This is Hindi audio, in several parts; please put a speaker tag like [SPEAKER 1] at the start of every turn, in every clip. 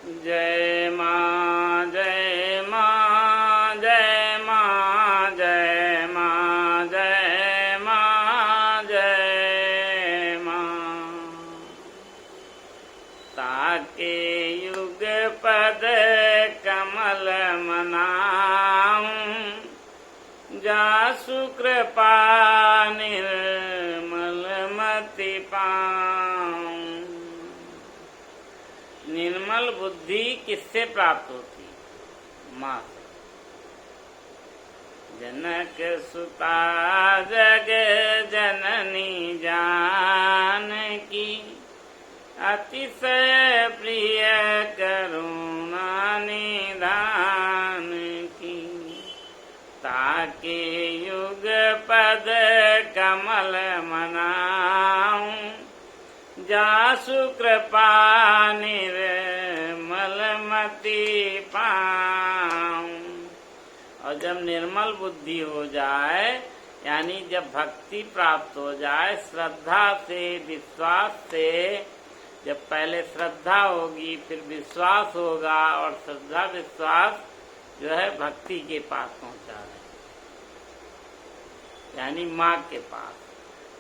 [SPEAKER 1] जय माँ जय माँ जय माँ जय माँ जय माँ जय माँ। ताके युग पद कमल मनाऊं, जासु कृपा निर्मल मति पाऊं। निर्मल बुद्धि किससे प्राप्त होती? माँ से। जनक सुता जग जननी जानकी, अतिशय प्रिय करुणा निधान की। ताके युग पद कमल मनाऊं, जासु कृपा निर्मल मति पाऊं। और जब निर्मल बुद्धि हो जाए, यानी जब भक्ति प्राप्त हो जाए, श्रद्धा से विश्वास से, जब पहले श्रद्धा होगी फिर विश्वास होगा, और श्रद्धा विश्वास जो है भक्ति के पास पहुंचा है, यानी माँ के पास।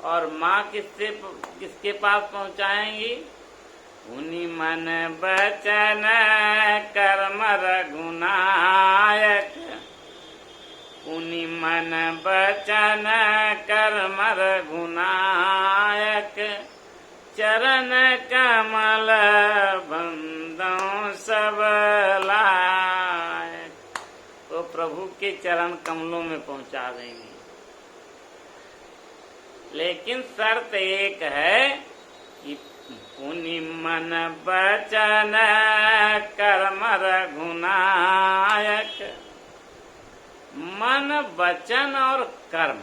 [SPEAKER 1] और माँ किसके पास पहुंचाएंगी? उन्हीं मन बचन कर्म रघुनायक, उन्हीं मन बचन कर्म रघुनायक, चरण कमल बंदों सब लायक। तो प्रभु के चरण कमलों में पहुंचा देंगे। लेकिन शर्त एक है कि पुनि मन बचन कर्म रघुनायक। मन, वचन और कर्म।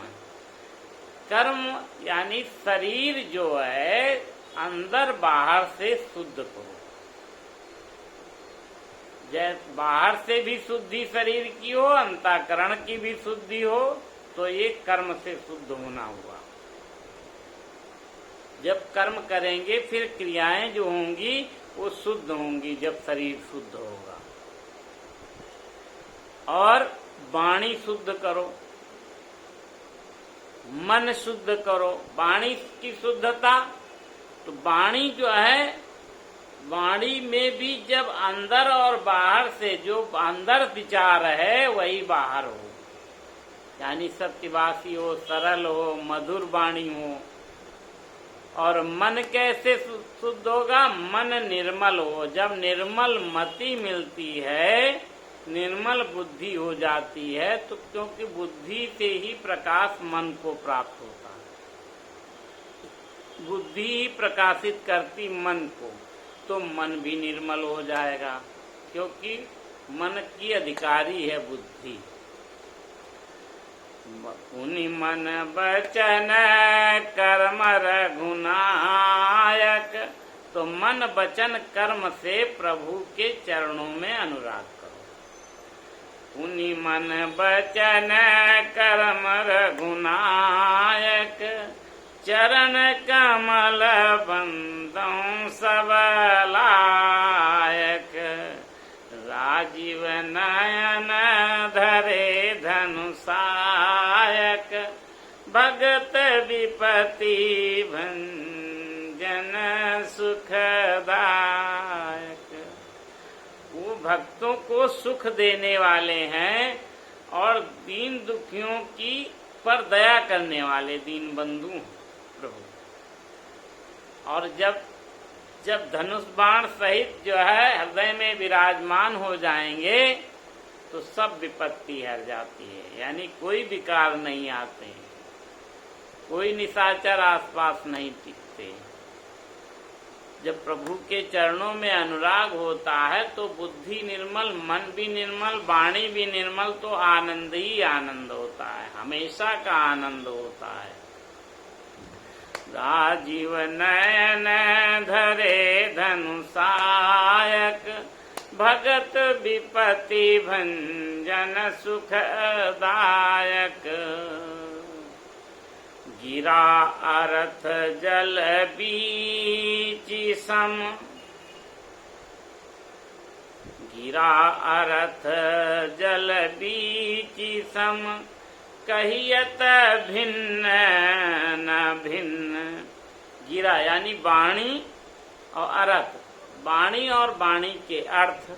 [SPEAKER 1] कर्म यानी शरीर जो है अंदर बाहर से शुद्ध करो। जैसे बाहर से भी शुद्धि शरीर की हो, अंतःकरण की भी शुद्धि हो, तो ये कर्म से शुद्ध होना हुआ। जब कर्म करेंगे फिर क्रियाएं जो होंगी वो शुद्ध होंगी, जब शरीर शुद्ध होगा। और वाणी शुद्ध करो, मन शुद्ध करो। वाणी की शुद्धता, तो वाणी जो है, वाणी में भी जब अंदर और बाहर से जो अंदर विचार है वही बाहर हो, यानी सत्यवासी हो, सरल हो, मधुर वाणी हो। और मन कैसे शुद्ध होगा? मन निर्मल हो। जब निर्मल मति मिलती है, निर्मल बुद्धि हो जाती है, तो क्योंकि बुद्धि से ही प्रकाश मन को प्राप्त होता है, बुद्धि ही प्रकाशित करती मन को, तो मन भी निर्मल हो जाएगा, क्योंकि मन की अधिकारी है बुद्धि। उन्हीं मन बचन कर्म रघुनायक। तो मन वचन कर्म से प्रभु के चरणों में अनुराग करो। उन्हीं मन बचन कर्म रघुनायक, चरण कमल बंदों सब लायक। राजीव नयन धरे धनुषायक, भगत विपति भंजन सुखदायक। वो भक्तों को सुख देने वाले हैं और दीन दुखियों की पर दया करने वाले दीन बंधु प्रभु। और जब धनुष बाण सहित जो है हृदय में विराजमान हो जाएंगे तो सब विपत्ति हर जाती है, यानी कोई विकार नहीं आते, कोई निशाचर आसपास नहीं टिकते। जब प्रभु के चरणों में अनुराग होता है तो बुद्धि निर्मल, मन भी निर्मल, वाणी भी निर्मल, तो आनंद ही आनंद होता है, हमेशा का आनंद होता है। राजीव नयन धरे धनुषायक, भगत विपति भंजन सुखदायक। गिरा अर्थ जल बीच सम, गिरा अरथ जल बीच सम, कहियत भिन्न न भिन्न। गिरा यानी वाणी और अर्थ, वाणी और वाणी के अर्थ,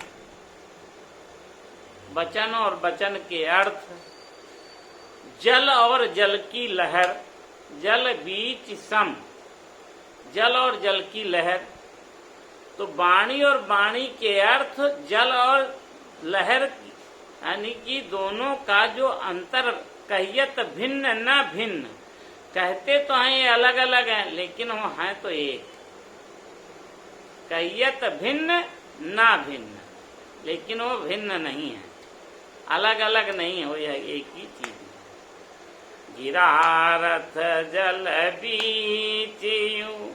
[SPEAKER 1] वचन और वचन के अर्थ, जल और जल की लहर, जल बीच सम, जल और जल की लहर। तो वाणी और वाणी के अर्थ जल और लहर यानी कि दोनों का जो अंतर, कहियत भिन्न न भिन्न, कहते तो हैं ये अलग अलग हैं लेकिन वो हैं तो एक। कहियत भिन्न न भिन्न, लेकिन वो भिन्न नहीं है, अलग अलग नहीं है, वो एक ही चीज है। गिरा रथ जल बीच यूं,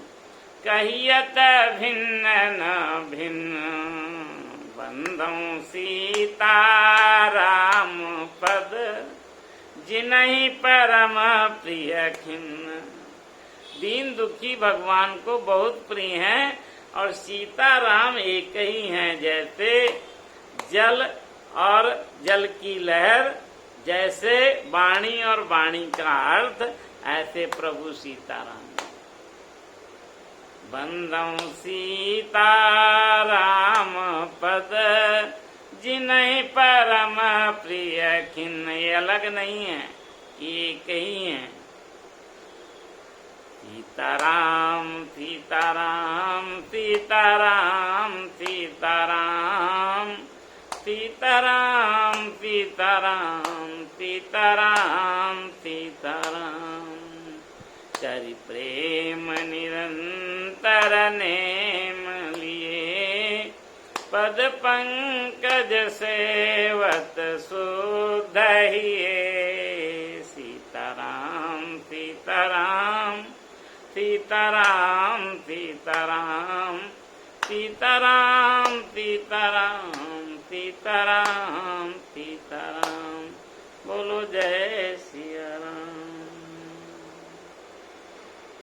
[SPEAKER 1] कहियत भिन्न न भिन्न। बंधौ सीता राम पद, जिन्हीं परम प्रिय खिन्न। दीन दुखी भगवान को बहुत प्रिय हैं और सीता राम एक ही हैं। जैसे जल और जल की लहर, जैसे वाणी और वाणी का अर्थ, ऐसे प्रभु सीताराम। बंधौ सीता राम पद, जिन्हीं परम प्रिय खिन्न। ये अलग नहीं है, एक ही है। सीताराम सीताराम सीताराम सीताराम सीताराम सीताराम सीताराम सीताराम। करि प्रेम निरंतर नेम लिए, पद पंकज सेवत शुद्ध हिये। सीताराम सीताराम सीताराम सीताराम सीताराम सीताराम सीताराम